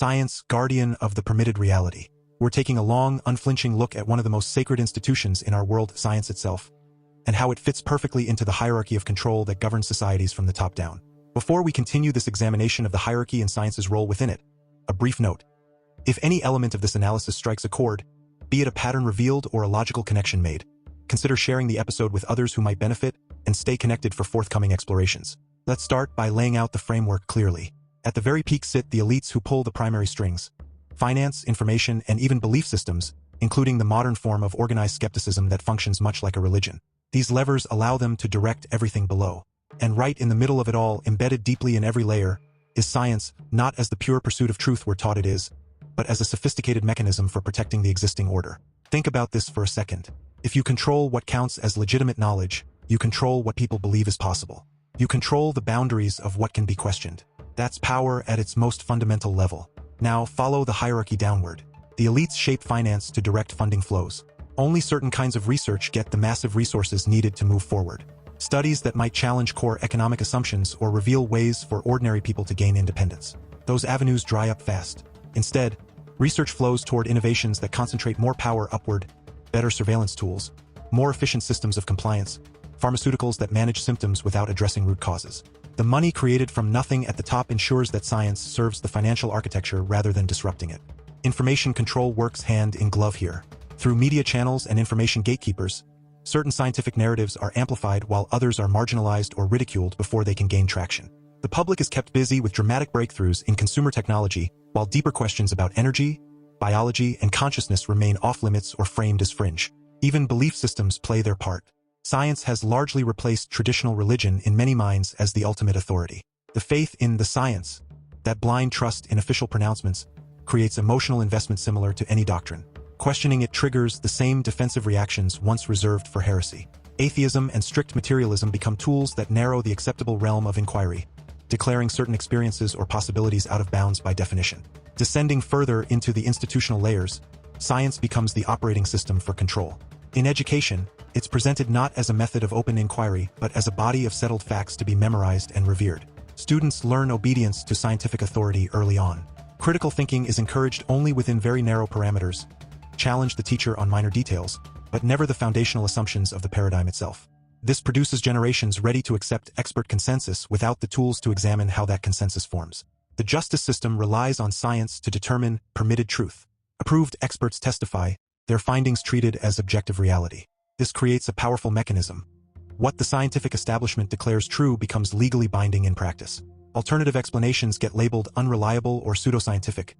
Science, guardian of the permitted reality. We're taking a long, unflinching look at one of the most sacred institutions in our world, science itself, and how it fits perfectly into the hierarchy of control that governs societies from the top down. Before we continue this examination of the hierarchy and science's role within it, a brief note. If any element of this analysis strikes a chord, be it a pattern revealed or a logical connection made, consider sharing the episode with others who might benefit, and stay connected for forthcoming explorations. Let's start by laying out the framework clearly. At the very peak sit the elites who pull the primary strings. Finance, information, and even belief systems, including the modern form of organized skepticism that functions much like a religion. These levers allow them to direct everything below. And right in the middle of it all, embedded deeply in every layer, is science, not as the pure pursuit of truth we're taught it is, but as a sophisticated mechanism for protecting the existing order. Think about this for a second. If you control what counts as legitimate knowledge, you control what people believe is possible. You control the boundaries of what can be questioned. That's power at its most fundamental level. Now follow the hierarchy downward. The elites shape finance to direct funding flows. Only certain kinds of research get the massive resources needed to move forward. Studies that might challenge core economic assumptions or reveal ways for ordinary people to gain independence. Those avenues dry up fast. Instead, research flows toward innovations that concentrate more power upward, better surveillance tools, more efficient systems of compliance, pharmaceuticals that manage symptoms without addressing root causes. The money created from nothing at the top ensures that science serves the financial architecture rather than disrupting it. Information control works hand in glove here. Through media channels and information gatekeepers, certain scientific narratives are amplified while others are marginalized or ridiculed before they can gain traction. The public is kept busy with dramatic breakthroughs in consumer technology, while deeper questions about energy, biology, and consciousness remain off-limits or framed as fringe. Even belief systems play their part. Science has largely replaced traditional religion in many minds as the ultimate authority. The faith in the science, that blind trust in official pronouncements, creates emotional investment similar to any doctrine. Questioning it triggers the same defensive reactions once reserved for heresy. Atheism and strict materialism become tools that narrow the acceptable realm of inquiry, declaring certain experiences or possibilities out of bounds by definition. Descending further into the institutional layers, science becomes the operating system for control. In education, it's presented not as a method of open inquiry, but as a body of settled facts to be memorized and revered. Students learn obedience to scientific authority early on. Critical thinking is encouraged only within very narrow parameters. Challenge the teacher on minor details, but never the foundational assumptions of the paradigm itself. This produces generations ready to accept expert consensus without the tools to examine how that consensus forms. The justice system relies on science to determine permitted truth. Approved experts testify, their findings treated as objective reality. This creates a powerful mechanism. What the scientific establishment declares true becomes legally binding in practice. Alternative explanations get labeled unreliable or pseudoscientific,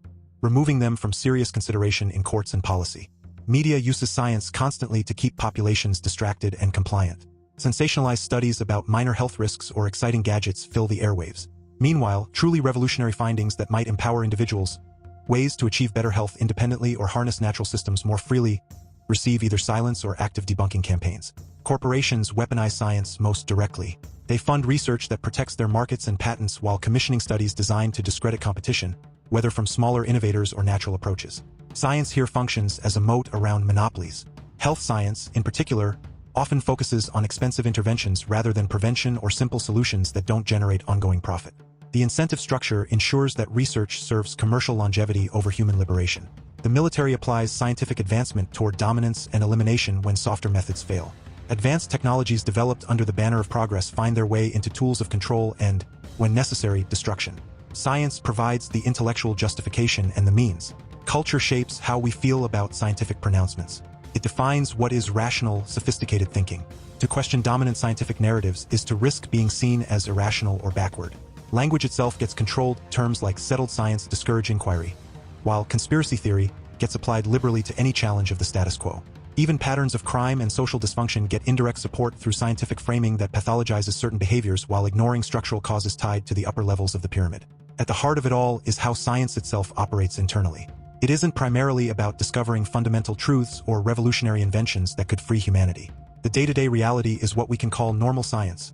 removing them from serious consideration in courts and policy. Media uses science constantly to keep populations distracted and compliant. Sensationalized studies about minor health risks or exciting gadgets fill the airwaves. Meanwhile, truly revolutionary findings that might empower individuals, ways to achieve better health independently or harness natural systems more freely, receive either silence or active debunking campaigns. Corporations weaponize science most directly. They fund research that protects their markets and patents while commissioning studies designed to discredit competition, whether from smaller innovators or natural approaches. Science here functions as a moat around monopolies. Health science, in particular, often focuses on expensive interventions rather than prevention or simple solutions that don't generate ongoing profit. The incentive structure ensures that research serves commercial longevity over human liberation. The military applies scientific advancement toward dominance and elimination when softer methods fail. Advanced technologies developed under the banner of progress find their way into tools of control and, when necessary, destruction. Science provides the intellectual justification and the means. Culture shapes how we feel about scientific pronouncements. It defines what is rational, sophisticated thinking. To question dominant scientific narratives is to risk being seen as irrational or backward. Language itself gets controlled. Terms like settled science discourage inquiry, while conspiracy theory gets applied liberally to any challenge of the status quo. Even patterns of crime and social dysfunction get indirect support through scientific framing that pathologizes certain behaviors while ignoring structural causes tied to the upper levels of the pyramid. At the heart of it all is how science itself operates internally. It isn't primarily about discovering fundamental truths or revolutionary inventions that could free humanity. The day-to-day reality is what we can call normal science,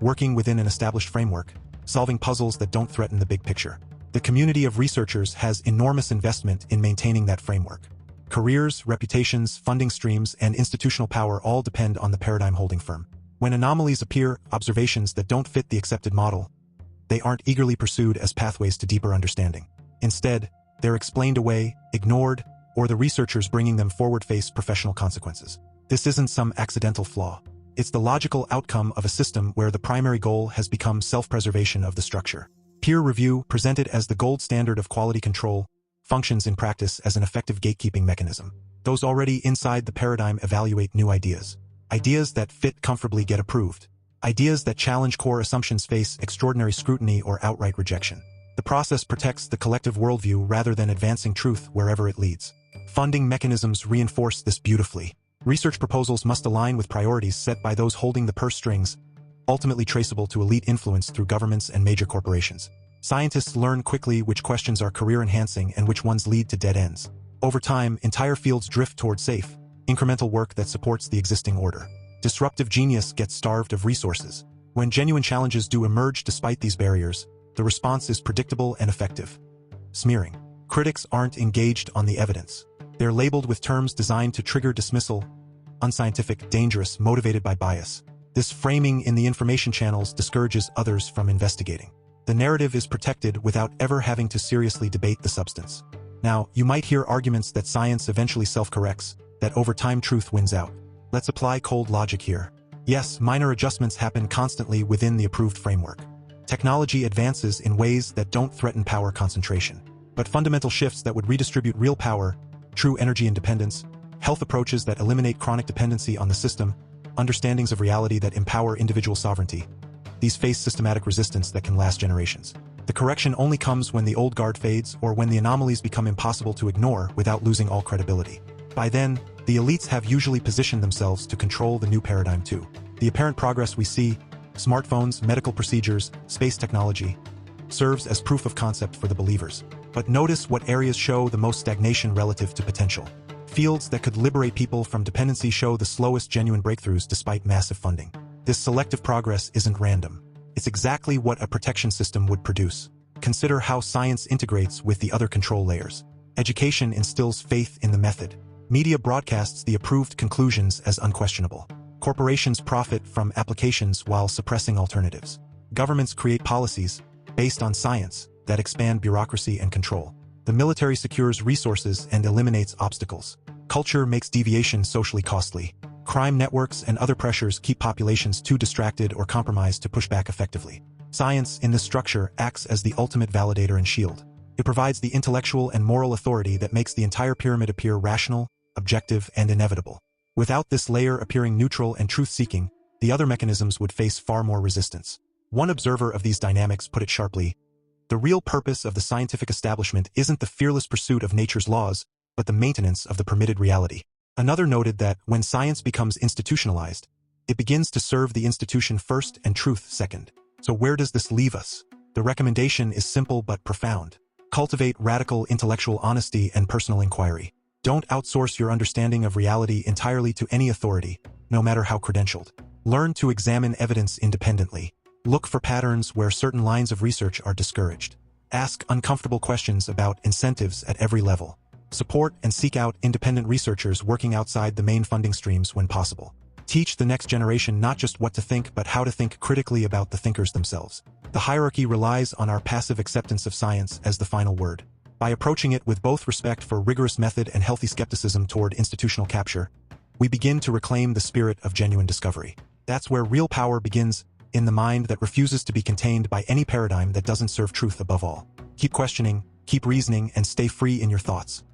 working within an established framework, solving puzzles that don't threaten the big picture. The community of researchers has enormous investment in maintaining that framework. Careers, reputations, funding streams, and institutional power all depend on the paradigm holding firm. When anomalies appear, observations that don't fit the accepted model, they aren't eagerly pursued as pathways to deeper understanding. Instead, They're explained away, ignored, or the researchers bringing them forward face professional consequences. This isn't some accidental flaw. It's the logical outcome of a system where the primary goal has become self-preservation of the structure. Peer review, presented as the gold standard of quality control, functions in practice as an effective gatekeeping mechanism. Those already inside the paradigm evaluate new ideas. Ideas that fit comfortably get approved. Ideas that challenge core assumptions face extraordinary scrutiny or outright rejection. The process protects the collective worldview rather than advancing truth wherever it leads. Funding mechanisms reinforce this beautifully. Research proposals must align with priorities set by those holding the purse strings, ultimately traceable to elite influence through governments and major corporations. Scientists learn quickly which questions are career-enhancing and which ones lead to dead ends. Over time, entire fields drift toward safe, incremental work that supports the existing order. Disruptive genius gets starved of resources. When genuine challenges do emerge despite these barriers, the response is predictable and effective. Smearing. Critics aren't engaged on the evidence. They're labeled with terms designed to trigger dismissal, unscientific, dangerous, motivated by bias. This framing in the information channels discourages others from investigating. The narrative is protected without ever having to seriously debate the substance. Now, you might hear arguments that science eventually self-corrects, that over time truth wins out. Let's apply cold logic here. Yes, minor adjustments happen constantly within the approved framework. Technology advances in ways that don't threaten power concentration. But fundamental shifts that would redistribute real power, true energy independence, health approaches that eliminate chronic dependency on the system, understandings of reality that empower individual sovereignty. These face systematic resistance that can last generations. The correction only comes when the old guard fades or when the anomalies become impossible to ignore without losing all credibility. By then, the elites have usually positioned themselves to control the new paradigm too. The apparent progress we see, smartphones, medical procedures, space technology, serves as proof of concept for the believers. But notice what areas show the most stagnation relative to potential. Fields that could liberate people from dependency show the slowest genuine breakthroughs despite massive funding. This selective progress isn't random. It's exactly what a protection system would produce. Consider how science integrates with the other control layers. Education instills faith in the method. Media broadcasts the approved conclusions as unquestionable. Corporations profit from applications while suppressing alternatives. Governments create policies, based on science, that expand bureaucracy and control. The military secures resources and eliminates obstacles. Culture makes deviation socially costly. Crime networks and other pressures keep populations too distracted or compromised to push back effectively. Science, in this structure, acts as the ultimate validator and shield. It provides the intellectual and moral authority that makes the entire pyramid appear rational, objective, and inevitable. Without this layer appearing neutral and truth-seeking, the other mechanisms would face far more resistance. One observer of these dynamics put it sharply: the real purpose of the scientific establishment isn't the fearless pursuit of nature's laws, but the maintenance of the permitted reality. Another noted that when science becomes institutionalized, it begins to serve the institution first and truth second. So where does this leave us? The recommendation is simple but profound. Cultivate radical intellectual honesty and personal inquiry. Don't outsource your understanding of reality entirely to any authority, no matter how credentialed. Learn to examine evidence independently. Look for patterns where certain lines of research are discouraged. Ask uncomfortable questions about incentives at every level. Support and seek out independent researchers working outside the main funding streams when possible. Teach the next generation not just what to think but how to think critically about the thinkers themselves. The hierarchy relies on our passive acceptance of science as the final word. By approaching it with both respect for rigorous method and healthy skepticism toward institutional capture, we begin to reclaim the spirit of genuine discovery. That's where real power begins, in the mind that refuses to be contained by any paradigm that doesn't serve truth above all. Keep questioning, keep reasoning, and stay free in your thoughts.